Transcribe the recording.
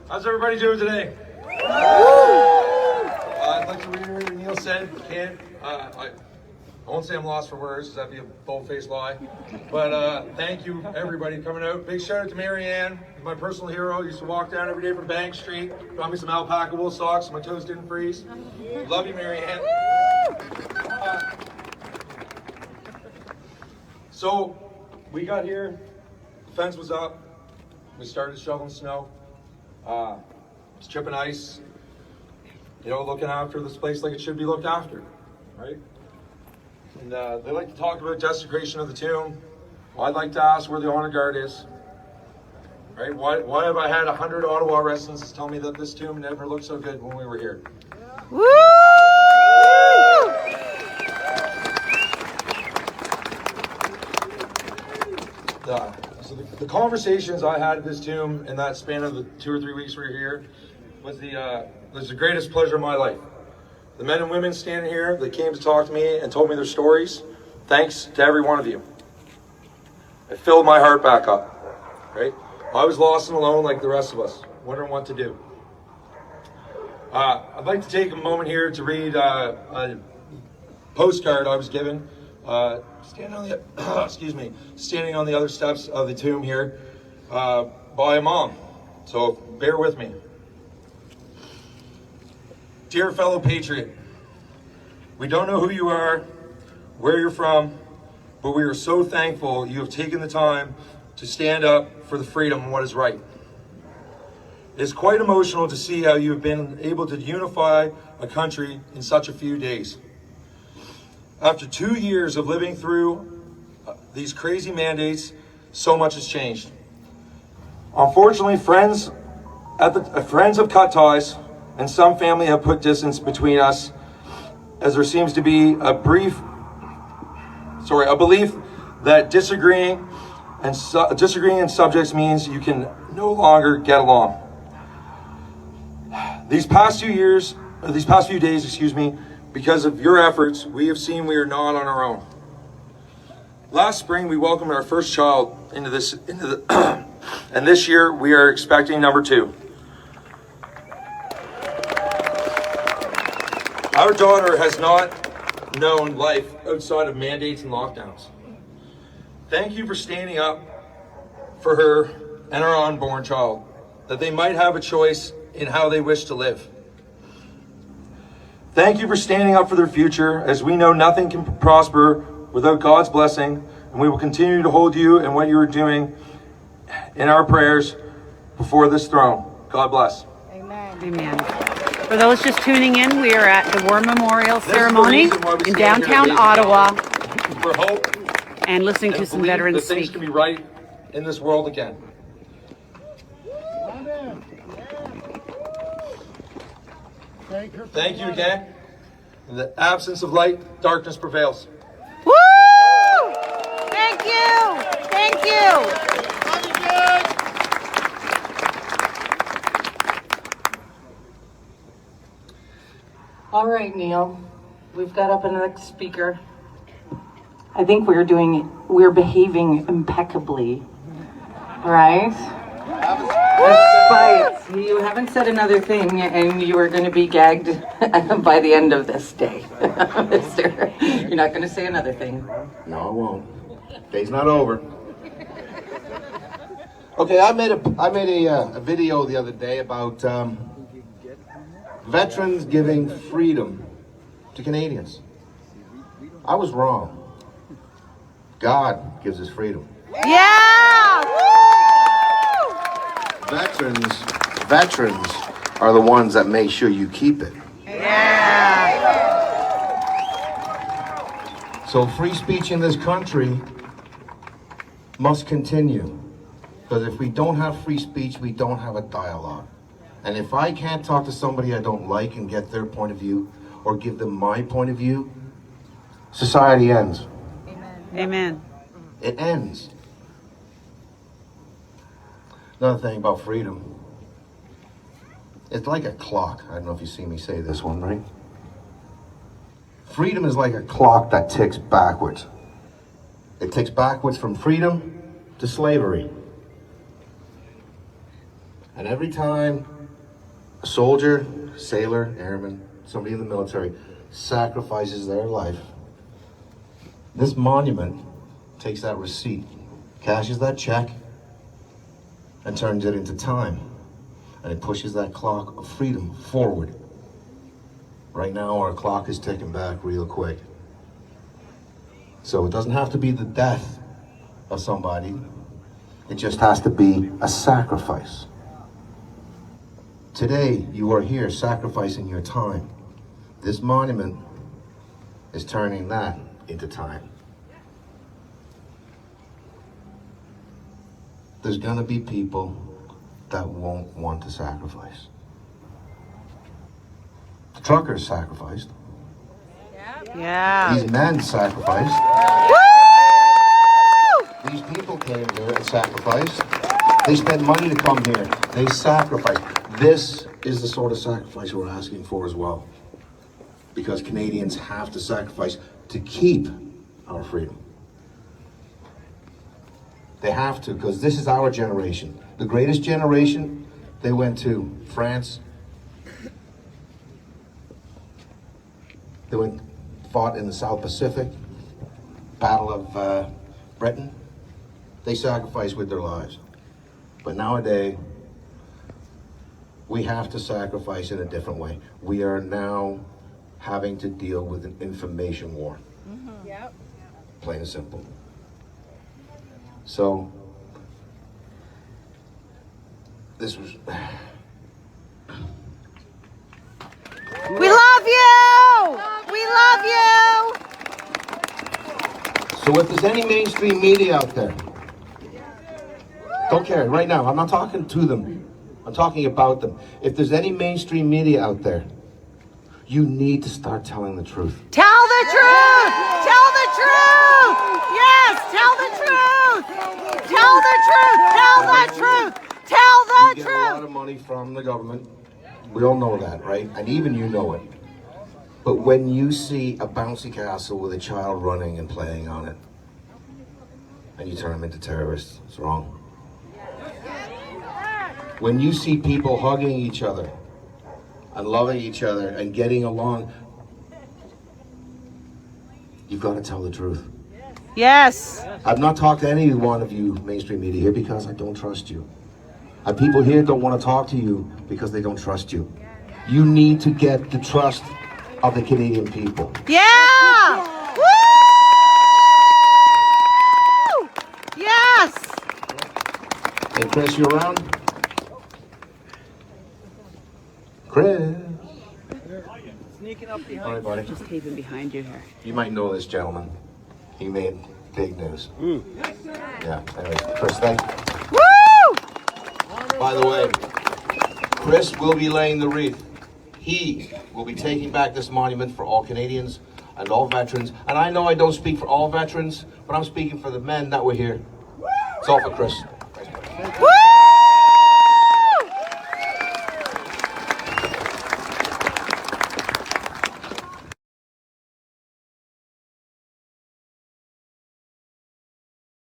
How's everybody doing today? I'd like to reiterate what Neil said. I won't say I'm lost for words, because that'd be a bold-faced lie. But thank you, everybody, coming out. Big shout out to Marianne, my personal hero. Used to walk down every day from Bank Street. Got me some alpaca wool socks so my toes didn't freeze. Love you, Marianne. So we got here, the fence was up, we started shoveling snow, chipping ice, you know, looking after this place like it should be looked after, right? And they like to talk about desecration of the tomb. Well, I'd like to ask where the honor guard is, right? Why have I had 100 Ottawa residents tell me that this tomb never looked so good when we were here? Woo! So the conversations I had at this tomb in that span of the 2 or 3 weeks we were here was the greatest pleasure of my life. The men and women standing here, they came to talk to me and told me their stories. Thanks to every one of you. It filled my heart back up, right? I was lost and alone like the rest of us, wondering what to do. I'd like to take a moment here to read a postcard I was given standing on the other steps of the tomb here by a mom. So bear with me. Dear fellow patriot, we don't know who you are, where you're from, but we are so thankful you have taken the time to stand up for the freedom and what is right. It is quite emotional to see how you have been able to unify a country in such a few days. After 2 years of living through these crazy mandates, so much has changed. Unfortunately, friends have cut ties, and some family have put distance between us, as there seems to be a belief that disagreeing in subjects means you can no longer get along. These past few days, because of your efforts, we have seen we are not on our own. Last spring, we welcomed our first child and this year we are expecting number 2. Our daughter has not known life outside of mandates and lockdowns. Thank you for standing up for her and our unborn child, that they might have a choice in how they wish to live. Thank you for standing up for their future, as we know nothing can prosper without God's blessing, and we will continue to hold you and what you are doing in our prayers before this throne. God bless. Amen. Amen. For those just tuning in, we are at the War Memorial Ceremony in downtown Ottawa, for hope and listening to some veterans that things speak. can be right in this world again. Thank you again. In the absence of light, darkness prevails. Woo! Thank you! Thank you! All right, Neil, we've got up another speaker. I think we're behaving impeccably, right? Despite you haven't said another thing, and you are going to be gagged by the end of this day, mister. You're not going to say another thing. No, I won't. Day's not over. Okay, I made a video the other day about veterans giving freedom to Canadians. I was wrong. God gives us freedom. Yeah! Veterans are the ones that make sure you keep it. Yeah! So free speech in this country must continue. Because if we don't have free speech, we don't have a dialogue. And if I can't talk to somebody I don't like and get their point of view, or give them my point of view, society ends. Amen. It ends. Another thing about freedom. It's like a clock. I don't know if you see me say this one, right? Freedom is like a clock that ticks backwards. It ticks backwards from freedom to slavery. And every time A soldier, sailor, airman, somebody in the military sacrifices their life. This monument takes that receipt, cashes that check, and turns it into time. And it pushes that clock of freedom forward. Right now, our clock is ticking back real quick. So it doesn't have to be the death of somebody. It just has to be a sacrifice. Today, you are here sacrificing your time. This monument is turning that into time. There's gonna be people that won't want to sacrifice. The truckers sacrificed. Yeah. These men sacrificed. These people came here and sacrificed. They spent money to come here. They sacrificed. This is the sort of sacrifice we're asking for as well. Because Canadians have to sacrifice to keep our freedom. They have to, because this is our generation. The greatest generation, they went to France. They fought in the South Pacific, Battle of Britain. They sacrificed with their lives. But nowadays, we have to sacrifice in a different way. We are now having to deal with an information war. Yep. Plain and simple. So, this was... We love you! We love you! So if there's any mainstream media out there, don't care, right now, I'm not talking to them. I'm talking about them. If there's any mainstream media out there, you need to start telling the truth. Tell the truth! Tell the truth! Yes, tell the truth! Tell the truth! Tell the truth! Tell the You get a lot truth! of money from the government. We all know that, right? And even you know it. But when you see a bouncy castle with a child running and playing on it, and you turn them into terrorists, it's wrong. When you see people hugging each other and loving each other and getting along, you've got to tell the truth. Yes. I've not talked to any one of you mainstream media here because I don't trust you. And people here don't want to talk to you because they don't trust you. You need to get the trust of the Canadian people. Yeah! Woo! Yes! Hey, Chris, you around? Chris. Sneaking up behind. All right, buddy. Just taping behind you here. You might know this gentleman. He made big news. Yeah, anyway, Chris, thank you. Woo! By the way, Chris will be laying the wreath. He will be taking back this monument for all Canadians and all veterans. And I know I don't speak for all veterans, but I'm speaking for the men that were here. It's all for Chris. Woo!